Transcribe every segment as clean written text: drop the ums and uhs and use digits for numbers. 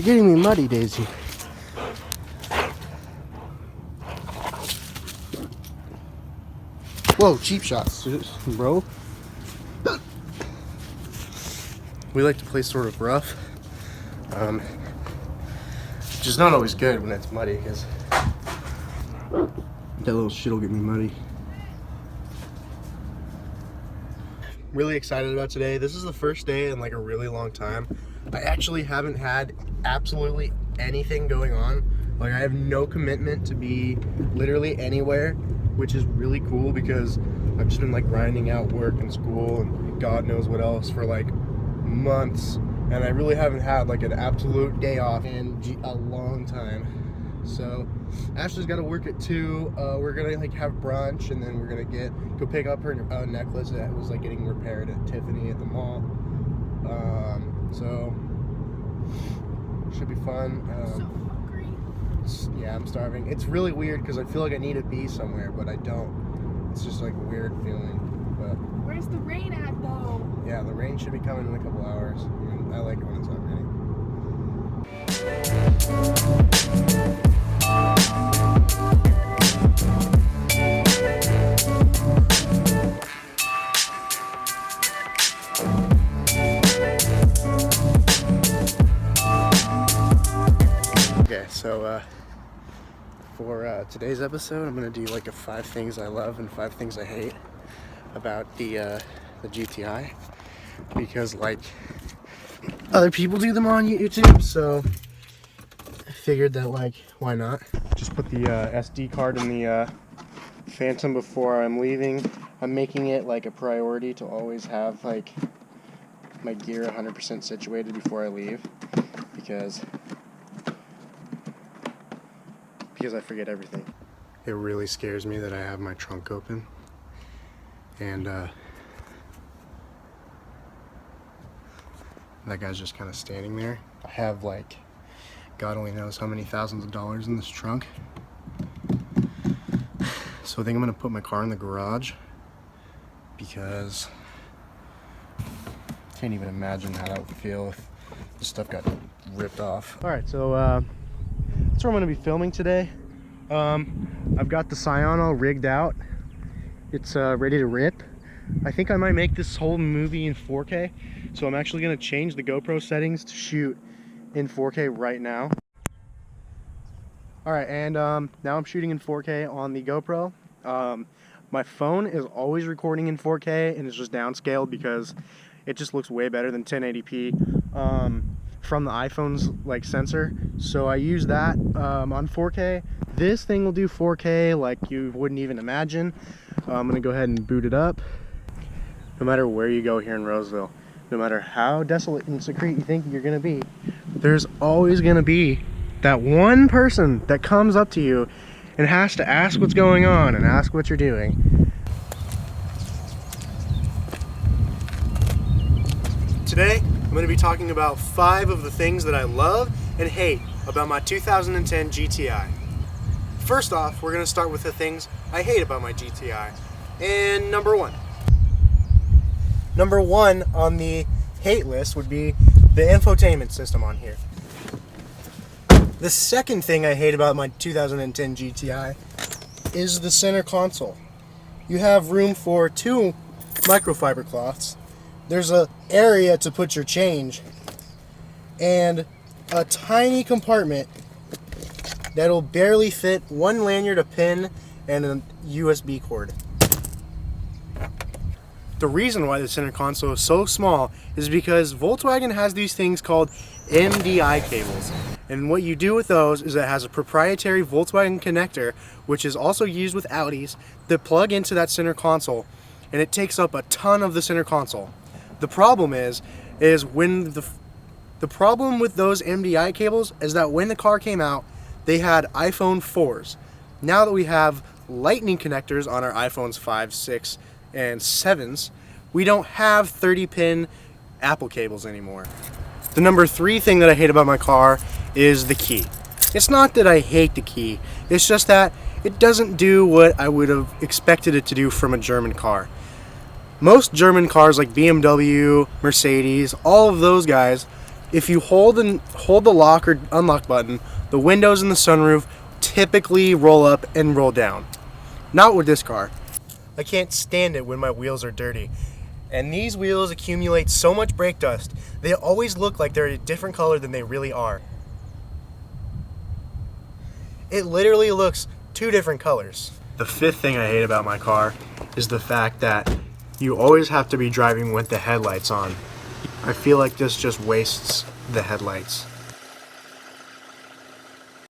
You're getting me muddy, Daisy. Whoa, cheap shots, bro. We like to play sort of rough, which is not always good when it's muddy, because that little shit will get me muddy. Really excited about today. This is the first day in like a really long time. I actually haven't had absolutely anything going on. Like, I have no commitment to be literally anywhere, which is really cool because I've just been like grinding out work and school and God knows what else for like months, and I really haven't had like an absolute day off in a long time. So Ashley's got to work at 2. We're gonna like have brunch, and then we're gonna go pick up her necklace that was like getting repaired at Tiffany at the mall. So should be fun. So hungry. Yeah, I'm starving. It's really weird because I feel like I need to be somewhere, but I don't. It's just like a weird feeling. But where's the rain at though? yeah, the rain should be coming in a couple hours. I mean, I like it when it's not raining. Okay, so for today's episode, I'm gonna do like a 5 things I love and 5 things I hate about the GTI, because like other people do them on YouTube, so I figured that like why not? Just put the SD card in the Phantom before I'm leaving. I'm making it like a priority to always have like my gear 100% situated before I leave, because I forget everything. It really scares me that I have my trunk open, and that guy's just kind of standing there. I have like God only knows how many thousands of dollars in this trunk. So I think I'm gonna put my car in the garage, because I can't even imagine how that would feel if the stuff got ripped off. All right, so that's where I'm gonna be filming today. I've got the Scion all rigged out. It's ready to rip. I think I might make this whole movie in 4K, so I'm actually gonna change the GoPro settings to shoot in 4K right now. All right, and now I'm shooting in 4K on the GoPro. My phone is always recording in 4K, and it's just downscaled because it just looks way better than 1080p from the iPhone's like sensor. So I use that on 4K. This thing will do 4K like you wouldn't even imagine. I'm gonna go ahead and boot it up. No matter where you go here in Roseville, no matter how desolate and secret you think you're gonna be, there's always gonna be that one person that comes up to you and has to ask what's going on and ask what you're doing. Today, I'm going to be talking about 5 of the things that I love and hate about my 2010 GTI. First off, we're going to start with the things I hate about my GTI. And number 1. Number 1 on the hate list would be the infotainment system on here. The second thing I hate about my 2010 GTI is the center console. You have room for 2 microfiber cloths. There's an area to put your change, and a tiny compartment that'll barely fit 1 lanyard, a pin, and a USB cord. The reason why the center console is so small is because Volkswagen has these things called MDI cables. And what you do with those is it has a proprietary Volkswagen connector, which is also used with Audis, that plug into that center console, and it takes up a ton of the center console. The problem is when the problem with those MDI cables is that when the car came out, they had iPhone 4s. Now that we have Lightning connectors on our iPhones 5, 6, and 7s, we don't have 30-pin Apple cables anymore. The number 3 thing that I hate about my car is the key. It's not that I hate the key, it's just that it doesn't do what I would have expected it to do from a German car. Most German cars like BMW, Mercedes, all of those guys, If you hold the lock or unlock button, the windows in the sunroof typically roll up and roll down. Not with this car. I can't stand it when my wheels are dirty. And these wheels accumulate so much brake dust, they always look like they're a different color than they really are. It literally looks two different colors. The fifth thing I hate about my car is the fact that you always have to be driving with the headlights on. I feel like this just wastes the headlights.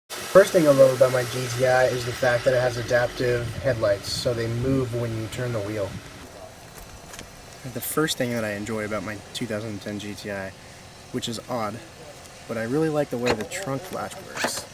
First thing I love about my GTI is the fact that it has adaptive headlights, so they move when you turn the wheel. The first thing that I enjoy about my 2010 GTI, which is odd, but I really like the way the trunk flash works.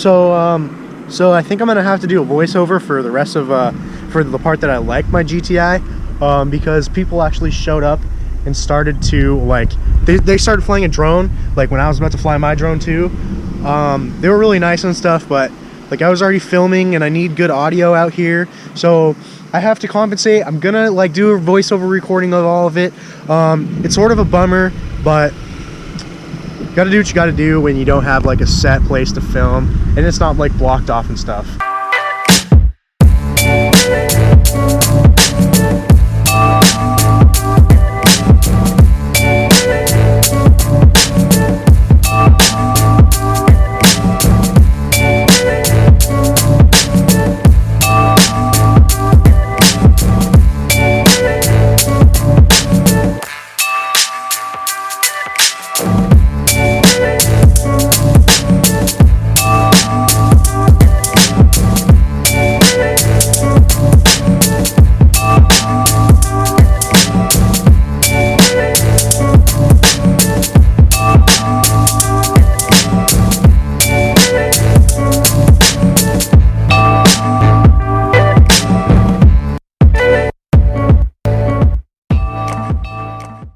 So I think I'm gonna have to do a voiceover for the rest of for the part that I like my GTI, because people actually showed up and started to they started flying a drone like when I was about to fly my drone too. They were really nice and stuff, but I was already filming and I need good audio out here, so I have to compensate. I'm gonna do a voiceover recording of all of it. It's sort of a bummer, but you gotta do what you gotta do when you don't have a set place to film and it's not blocked off and stuff.